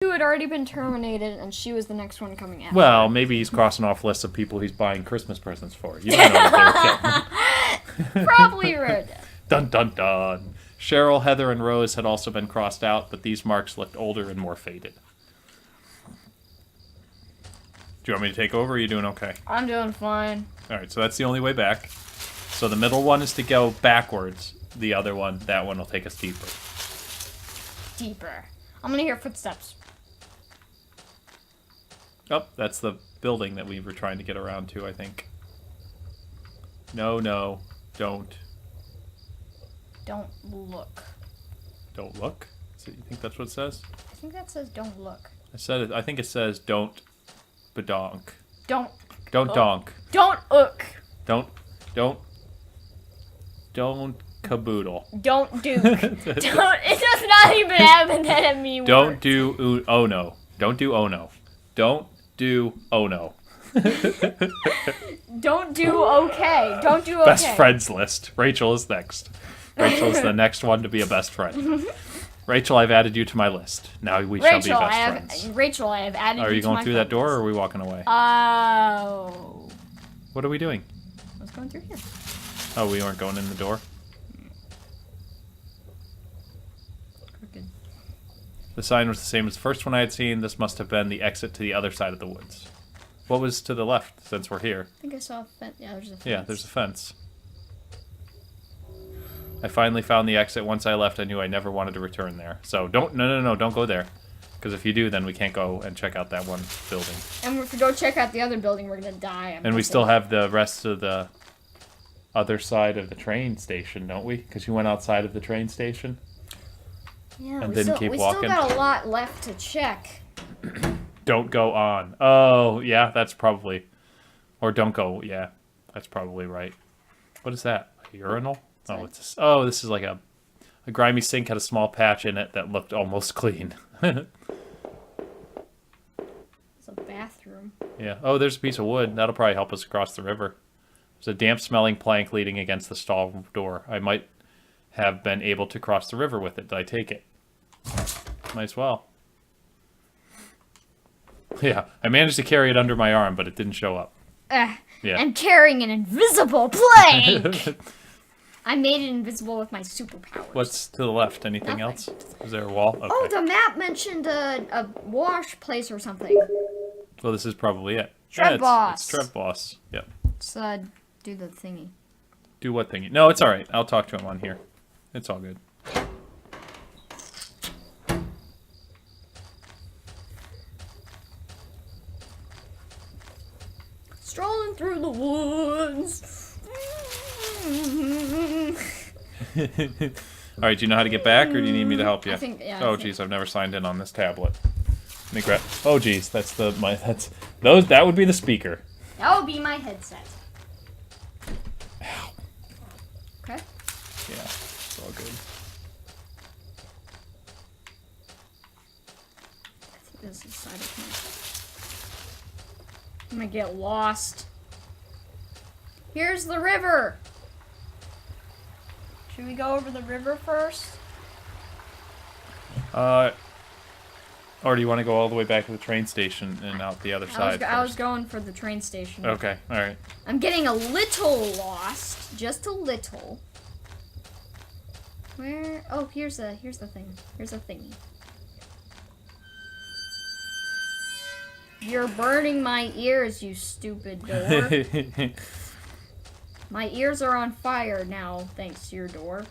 Who had already been terminated, and she was the next one coming out. Well, maybe he's crossing off lists of people he's buying Christmas presents for. You don't know that they were kidding. Probably right. Dun dun dun. Cheryl, Heather, and Rose had also been crossed out, but these marks looked older and more faded. Do you want me to take over, or are you doing okay? I'm doing fine. Alright, so that's the only way back. So the middle one is to go backwards. The other one, that one will take us deeper. Deeper. I'm gonna hear footsteps. Oh, that's the building that we were trying to get around to, I think. No, no, don't. Don't look. Don't look? So you think that's what it says? I think that says don't look. I think it says don't badonk. Don't Donk. Don't ook. Don't caboodle. Don't duke. It does not even have an enemy word. Don't do oh no. Don't do oh no. Don't do oh no. Don't do okay. Don't do okay. Best friends list. Rachel is next. Rachel is the next one to be a best friend. Rachel, I've added you to my list. Now we shall be best friends. Rachel, I have added you to my Are you going through that door, or are we walking away? Oh. What are we doing? I was going through here. Oh, we weren't going in the door? Crooked. The sign was the same as the first one I had seen. This must have been the exit to the other side of the woods. What was to the left, since we're here? I think I saw a fence. Yeah, there's a fence. Yeah, there's a fence. I finally found the exit. Once I left, I knew I never wanted to return there. So don't go there. Because if you do, then we can't go and check out that one building. And if we go check out the other building, we're gonna die. And we still have the rest of the other side of the train station, don't we? Because you went outside of the train station. Yeah, and didn't keep walking. We still got a lot left to check. Don't go on. Oh, yeah, that's probably... Or don't go, yeah. That's probably right. What is that? A urinal? Oh, this is like a grimy sink had a small patch in it that looked almost clean. It's a bathroom. Yeah. Oh, there's a piece of wood. That'll probably help us across the river. There's a damp-smelling plank leading against the stall door. I might have been able to cross the river with it. Did I take it? Might as well. Yeah, I managed to carry it under my arm, but it didn't show up. Yeah. I'm carrying an invisible plank! I made it invisible with my superpowers. What's to the left? Anything else? Is there a wall? Okay. Oh, the map mentioned a wash place or something. Well, this is probably it. Trev Boss. It's Trev Boss. Yep. Let's do the thingy. Do what thingy? No, it's all right. I'll talk to him on here. It's all good. Strolling through the woods. All right, do you know how to get back, or do you need me to help you? I think, yeah. Oh, geez, I've never signed in on this tablet. Let me grab. Oh, geez, that would be the speaker. That would be my headset. Ow. Okay. Yeah, it's all good. I think this is the side of me. I'm gonna get lost. Here's the river. Should we go over the river first? Or do you want to go all the way back to the train station and out the other side? I was going for the train station. Okay, all right. I'm getting a little lost, just a little. Where? Oh, here's the thing. Here's a thingy. You're burning my ears, you stupid door. My ears are on fire now, thanks to your door.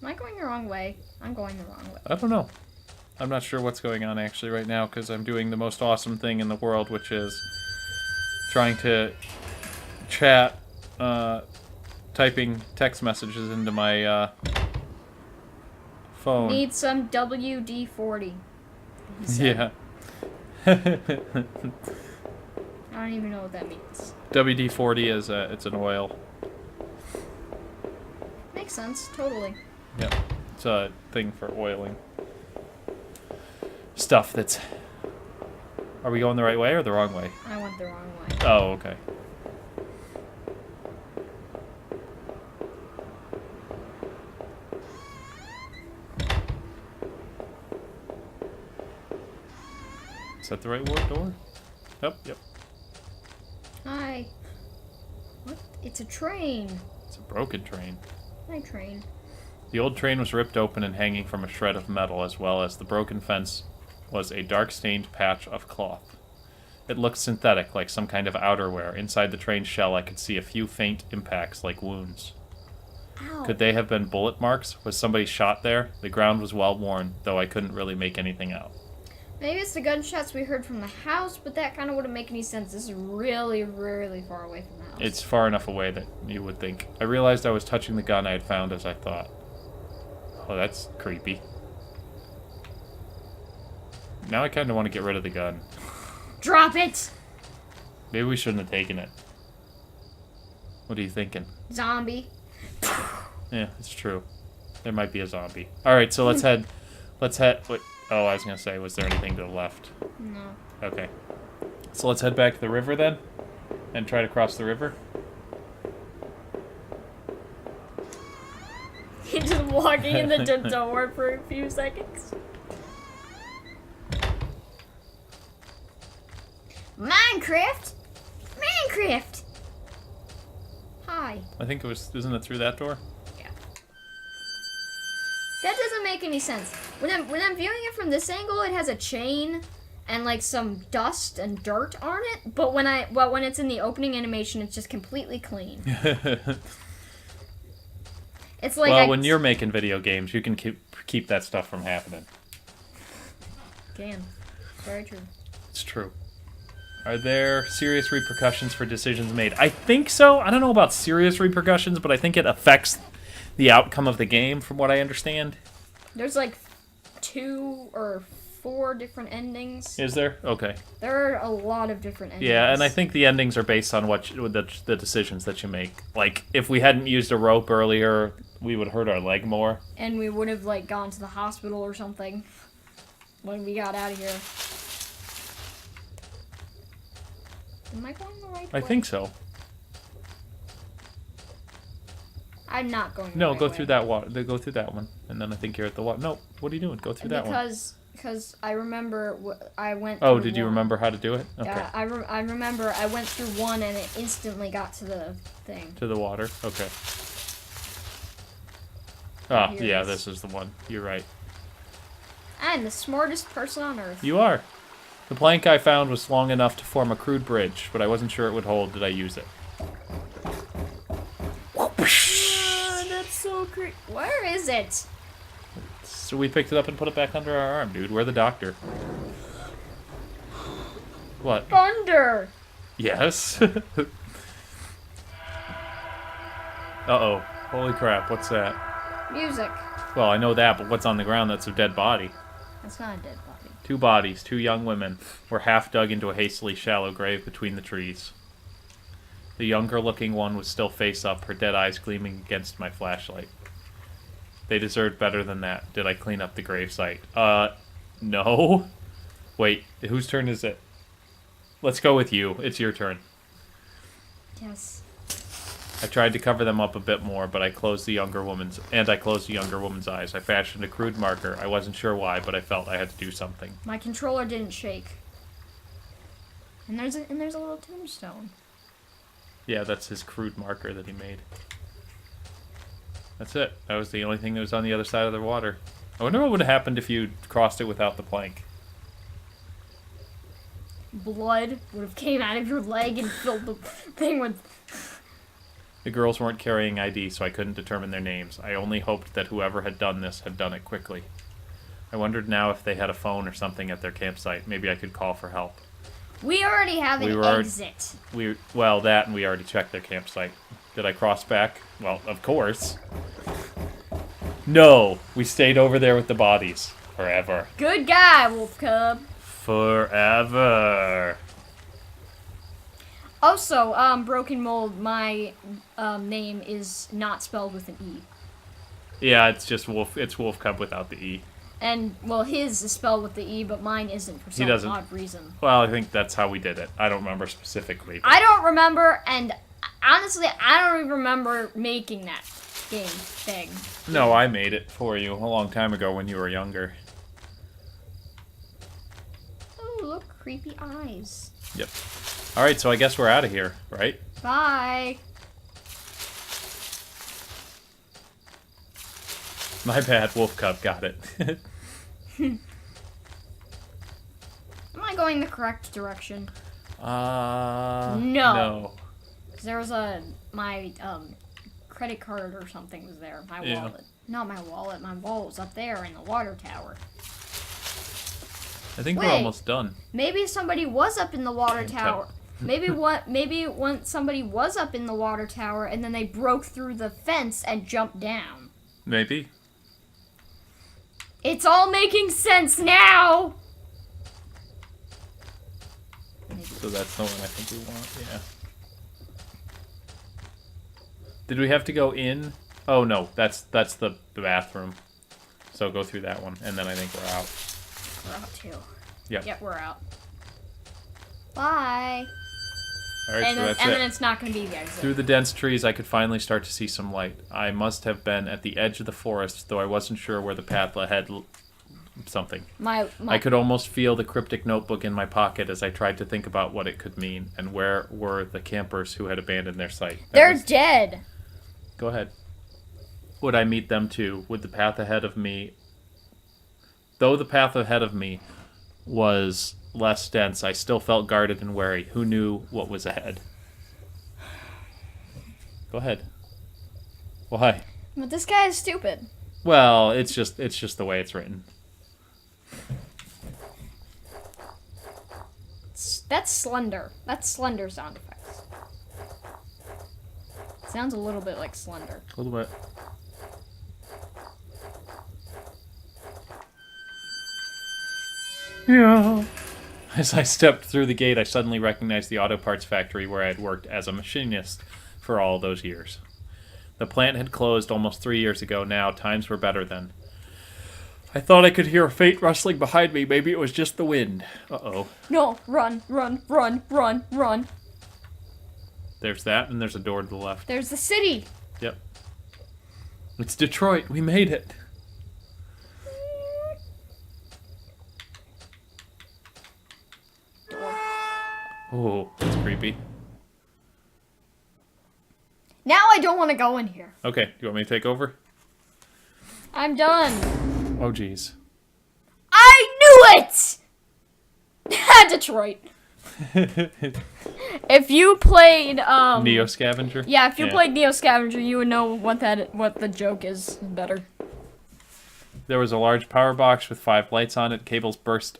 Am I going the wrong way? I'm going the wrong way. I don't know. I'm not sure what's going on actually right now because I'm doing the most awesome thing in the world, which is trying to chat, typing text messages into my phone. Need some WD-40. Yeah. I don't even know what that means. WD-40 is it's an oil. Makes sense, totally. Yeah, it's a thing for oiling stuff that's... Are we going the right way or the wrong way? I went the wrong way. Oh, okay. Is that the right word door? Yep, yep. Hi. What? It's a train. It's a broken train. Hi, train. The old train was ripped open and hanging from a shred of metal, as well as the broken fence was a dark-stained patch of cloth. It looked synthetic, like some kind of outerwear. Inside the train's shell, I could see a few faint impacts, like wounds. Ow. Could they have been bullet marks? Was somebody shot there? The ground was well worn, though I couldn't really make anything out. Maybe it's the gunshots we heard from the house, but that kind of wouldn't make any sense. This is really, really far away from the house. It's far enough away that you would think. I realized I was touching the gun I had found as I thought. Oh, that's creepy. Now I kind of want to get rid of the gun. Drop it! Maybe we shouldn't have taken it. What are you thinking? Zombie. Yeah, it's true. There might be a zombie. Alright, so let's head... Wait, oh, I was going to say, was there anything to the left? No. Okay. So let's head back to the river then? And try to cross the river? He's just walking in the door for a few seconds. Minecraft! Minecraft! Hi. I think it was... Isn't it through that door? Yeah. That doesn't make any sense. When I'm viewing it from this angle, it has a chain and like some dust and dirt on it. But when it's in the opening animation, it's just completely clean. It's like well, when you're making video games, you can keep that stuff from happening. Can. Very true. It's true. Are there serious repercussions for decisions made? I think so. I don't know about serious repercussions, but I think it affects the outcome of the game, from what I understand. There's like 2 or 4 different endings. Is there? Okay. There are a lot of different endings. Yeah, and I think the endings are based on the decisions that you make. Like, if we hadn't used a rope earlier, we would hurt our leg more. And we would have like gone to the hospital or something when we got out of here. Am I going the right way? I think so. I'm not going the No, right go way. through that water. Go through that one, and then I think you're at the water. No, what are you doing? Go through that one. Because I remember I went. Oh, through did you one. remember how to do it? Okay. Yeah, I remember I went through one and it instantly got to the thing. To the water. Okay. Ah, Here it yeah, is. this is the one. You're right. I'm the smartest person on earth. You are. The plank I found was long enough to form a crude bridge, but I wasn't sure it would hold. Did I use it? That's so creepy. Where is it? So we picked it up and put it back under our arm, dude. We're the doctor. What? Thunder. Yes. Uh-oh. Holy crap, what's that? Music. Well, I know that, but what's on the ground? That's a dead body. That's not a dead body. 2 bodies, 2 young women, were half dug into a hastily shallow grave between the trees. The younger-looking one was still face up, her dead eyes gleaming against my flashlight. They deserved better than that. Did I clean up the gravesite? No. Wait, whose turn is it? Let's go with you. It's your turn. Yes. I tried to cover them up a bit more, but I closed the younger woman's eyes. I fashioned a crude marker. I wasn't sure why, but I felt I had to do something. My controller didn't shake. And there's a little tombstone. Yeah, that's his crude marker that he made. That's it. That was the only thing that was on the other side of the water. I wonder what would have happened if you crossed it without the plank. Blood would have came out of your leg and filled the thing with... The girls weren't carrying ID, so I couldn't determine their names. I only hoped that whoever had done this had done it quickly. I wondered now if they had a phone or something at their campsite. Maybe I could call for help. We already have an exit. Well, that and we already checked their campsite. Did I cross back? Well, of course. No! We stayed over there with the bodies. Forever. Good guy, Wolf Cub. Forever. Also, Broken Mold, my name is not spelled with an E. Yeah, it's just Wolf. It's Wolf Cub without the E. And, well, his is spelled with the E, but mine isn't for some odd reason. Well, I think that's how we did it. I don't remember specifically. I don't remember, and honestly, I don't even remember making that game thing. No, I made it for you a long time ago when you were younger. Oh, look, creepy eyes. Yep. All right, so I guess we're out of here, right? Bye. My bad, Wolf Cub got it. Am I going the correct direction? No. Because there was my credit card or something was there. My Yeah. wallet. Not my wallet. My wallet was up there in the water tower. I think we're Wait. almost done. Maybe somebody was up in the water Can't tower. Maybe when somebody was up in the water tower and then they broke through the fence and jumped down. Maybe. It's all making sense now. So that's the one I think we want, yeah. Did we have to go in? Oh no, that's the bathroom. So go through that one, and then I think we're out. We're out too. Yep. Yep, we're out. Bye. Alright, And, so that's then, it. and then it's not going to be the exit. Through the dense trees, I could finally start to see some light. I must have been at the edge of the forest, though I wasn't sure where the path ahead something. I could almost feel the cryptic notebook in my pocket as I tried to think about what it could mean, and where were the campers who had abandoned their site. They're dead. Go ahead. Would I meet them too? Would the path ahead of me... Though the path ahead of me was less dense, I still felt guarded and wary. Who knew what was ahead? Go ahead. Why? But this guy is stupid. Well, it's just the way it's written. That's Slender. That's Slender sound effects. Sounds a little bit like Slender. A little bit. Yeah. As I stepped through the gate, I suddenly recognized the auto parts factory where I had worked as a machinist for all those years. The plant had closed almost 3 years ago now. Times were better then. I thought I could hear a faint rustling behind me. Maybe it was just the wind. Uh-oh. No, run, run, run, run, run. There's that, and there's a door to the left. There's the city. Yep. It's Detroit. We made it. Oh, that's creepy. Now I don't want to go in here. Okay, do you want me to take over? I'm done. Oh, jeez. I knew it! Detroit. If you played, Neo Scavenger? Yeah, if you played Neo Scavenger, you would know what the joke is better. There was a large power box with 5 lights on it. Cables burst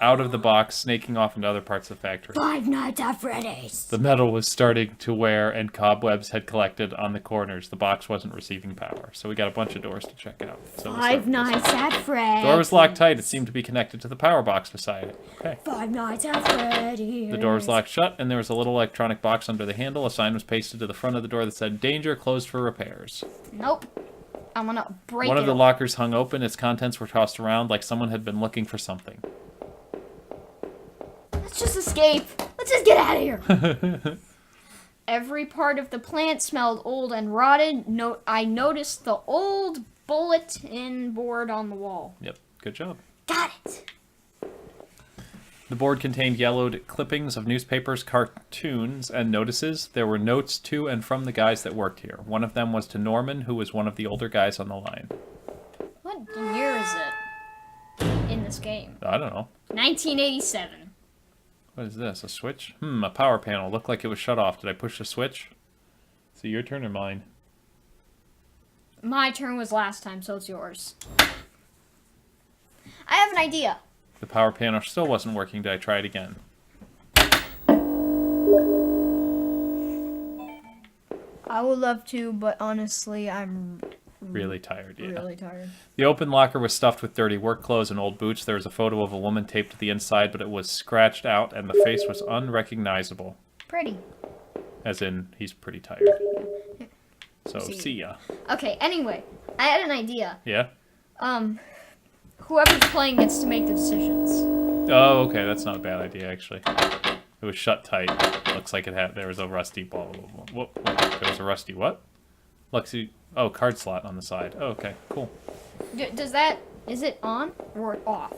out of the box, snaking off into other parts of the factory. Five Nights at Freddy's. The metal was starting to wear, and cobwebs had collected on the corners. The box wasn't receiving power, so we got a bunch of doors to check out. So Five Nights at Freddy's. The door was locked tight. It seemed to be connected to the power box beside it. Okay. Five Nights at Freddy's. The door was locked shut, and there was a little electronic box under the handle. A sign was pasted to the front of the door that said, "Danger, closed for repairs." Nope. I'm gonna break it. One of the lockers hung open. Its contents were tossed around like someone had been looking for something. Let's just escape. Let's just get out of here. Every part of the plant smelled old and rotted. I noticed the old bulletin board on the wall. Yep, good job. Got it. The board contained yellowed clippings of newspapers, cartoons, and notices. There were notes to and from the guys that worked here. One of them was to Norman, who was one of the older guys on the line. What year is it in this game? I don't know. 1987. What is this? A switch? A power panel. Looked like it was shut off. Did I push the switch? Is it your turn or mine? My turn was last time, so it's yours. I have an idea. The power panel still wasn't working. Did I try it again? I would love to, but honestly, I'm Really tired, yeah. really tired. The open locker was stuffed with dirty work clothes and old boots. There was a photo of a woman taped to the inside, but it was scratched out, and the face was unrecognizable. Pretty. As in, he's pretty tired. So, see ya. Okay, anyway, I had an idea. Yeah? Whoever's playing gets to make the decisions. Oh, okay, that's not a bad idea, actually. It was shut tight. Looks like there was a rusty ball. Whoop, there was a rusty what? Luxy. Oh, card slot on the side. Oh, okay, cool. Is it on or off?